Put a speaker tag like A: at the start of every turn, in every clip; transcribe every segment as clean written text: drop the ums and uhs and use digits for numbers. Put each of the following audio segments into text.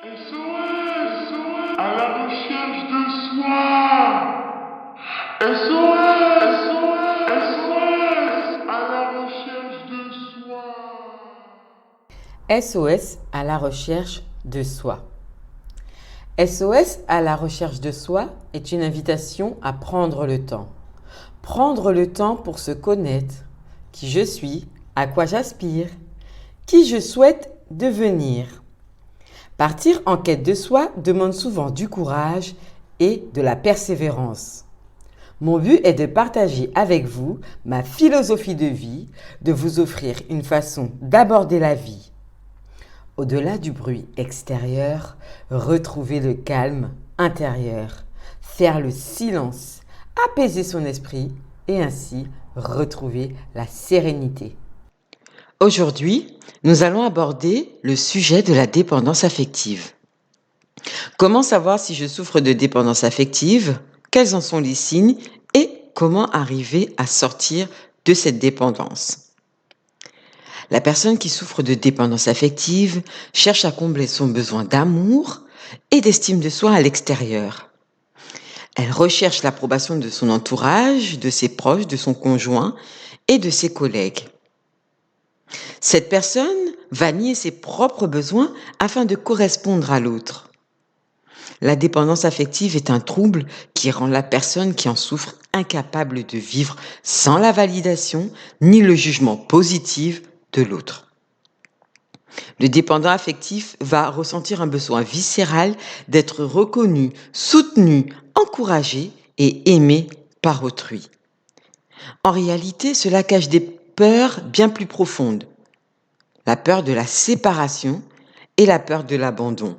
A: SOS à la recherche de soi. SOS SOS à la recherche de soi.
B: SOS à la recherche de soi. SOS à la recherche de soi est une invitation à prendre le temps. Prendre le temps pour se connaître, qui je suis, à quoi j'aspire, qui je souhaite devenir. Partir en quête de soi demande souvent du courage et de la persévérance. Mon but est de partager avec vous ma philosophie de vie, de vous offrir une façon d'aborder la vie. Au-delà du bruit extérieur, retrouver le calme intérieur, faire le silence, apaiser son esprit et ainsi retrouver la sérénité. Aujourd'hui, nous allons aborder le sujet de la dépendance affective. Comment savoir si je souffre de dépendance affective? Quels en sont les signes et comment arriver à sortir de cette dépendance? La personne qui souffre de dépendance affective cherche à combler son besoin d'amour et d'estime de soi à l'extérieur. Elle recherche l'approbation de son entourage, de ses proches, de son conjoint et de ses collègues. Cette personne va nier ses propres besoins afin de correspondre à l'autre. La dépendance affective est un trouble qui rend la personne qui en souffre incapable de vivre sans la validation ni le jugement positif de l'autre. Le dépendant affectif va ressentir un besoin viscéral d'être reconnu, soutenu, encouragé et aimé par autrui. En réalité, cela cache des peurs bien plus profondes. La peur de la séparation et la peur de l'abandon.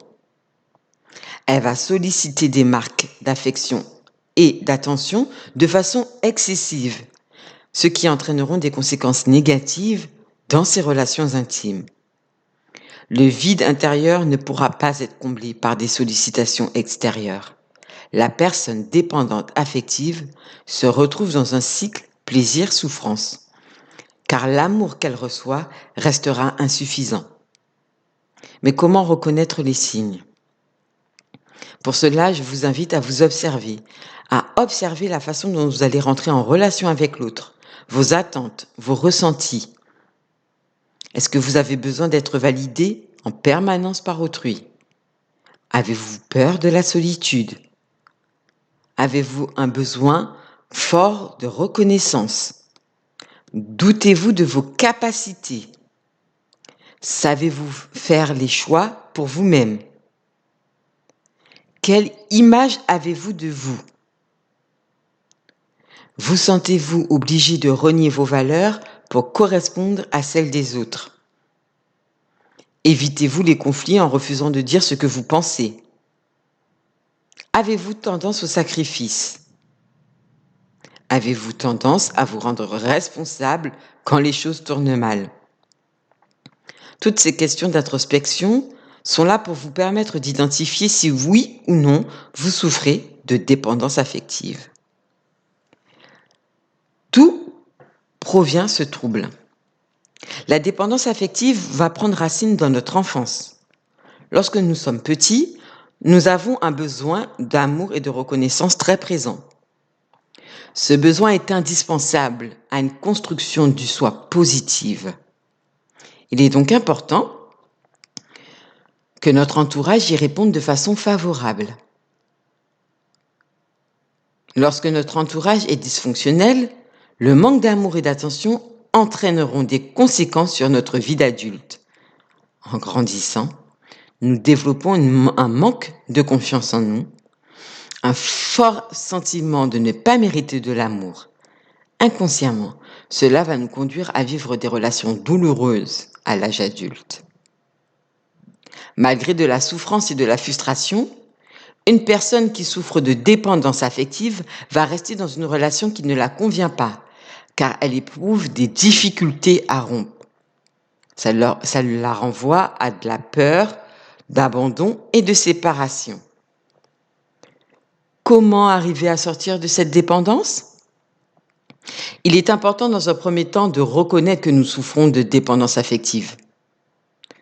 B: Elle va solliciter des marques d'affection et d'attention de façon excessive, ce qui entraîneront des conséquences négatives dans ses relations intimes. Le vide intérieur ne pourra pas être comblé par des sollicitations extérieures. La personne dépendante affective se retrouve dans un cycle plaisir-souffrance, car l'amour qu'elle reçoit restera insuffisant. Mais comment reconnaître les signes? Pour cela, je vous invite à vous observer, à observer la façon dont vous allez rentrer en relation avec l'autre, vos attentes, vos ressentis. Est-ce que vous avez besoin d'être validé en permanence par autrui? Avez-vous peur de la solitude? Avez-vous un besoin fort de reconnaissance? Doutez-vous de vos capacités? Savez-vous faire les choix pour vous-même? Quelle image avez-vous de vous? Vous sentez-vous obligé de renier vos valeurs pour correspondre à celles des autres? Évitez-vous les conflits en refusant de dire ce que vous pensez? Avez-vous tendance au sacrifice? Avez-vous tendance à vous rendre responsable quand les choses tournent mal? Toutes ces questions d'introspection sont là pour vous permettre d'identifier si oui ou non vous souffrez de dépendance affective. D'où provient ce trouble? La dépendance affective va prendre racine dans notre enfance. Lorsque nous sommes petits, nous avons un besoin d'amour et de reconnaissance très présent. Ce besoin est indispensable à une construction du soi positive. Il est donc important que notre entourage y réponde de façon favorable. Lorsque notre entourage est dysfonctionnel, le manque d'amour et d'attention entraîneront des conséquences sur notre vie d'adulte. En grandissant, nous développons un manque de confiance en nous, un fort sentiment de ne pas mériter de l'amour. Inconsciemment, cela va nous conduire à vivre des relations douloureuses à l'âge adulte. Malgré de la souffrance et de la frustration, une personne qui souffre de dépendance affective va rester dans une relation qui ne la convient pas, car elle éprouve des difficultés à rompre. Ça la renvoie à de la peur, d'abandon et de séparation. Comment arriver à sortir de cette dépendance? Il est important dans un premier temps de reconnaître que nous souffrons de dépendance affective,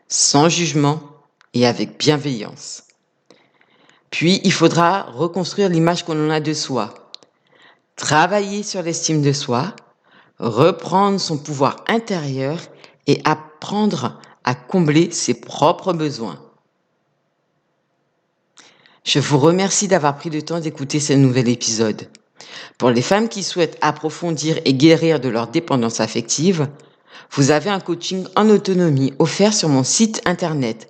B: sans jugement et avec bienveillance. Puis, il faudra reconstruire l'image qu'on en a de soi, travailler sur l'estime de soi, reprendre son pouvoir intérieur et apprendre à combler ses propres besoins. Je vous remercie d'avoir pris le temps d'écouter ce nouvel épisode. Pour les femmes qui souhaitent approfondir et guérir de leur dépendance affective, vous avez un coaching en autonomie offert sur mon site internet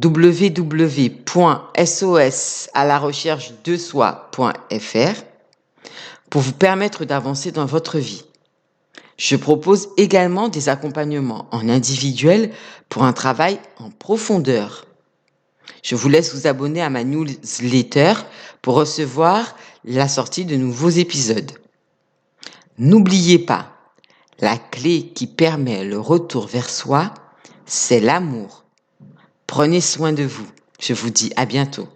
B: www.sos-à-la-recherche-de-soi.fr pour vous permettre d'avancer dans votre vie. Je propose également des accompagnements en individuel pour un travail en profondeur. Je vous laisse vous abonner à ma newsletter pour recevoir la sortie de nouveaux épisodes. N'oubliez pas, la clé qui permet le retour vers soi, c'est l'amour. Prenez soin de vous. Je vous dis à bientôt.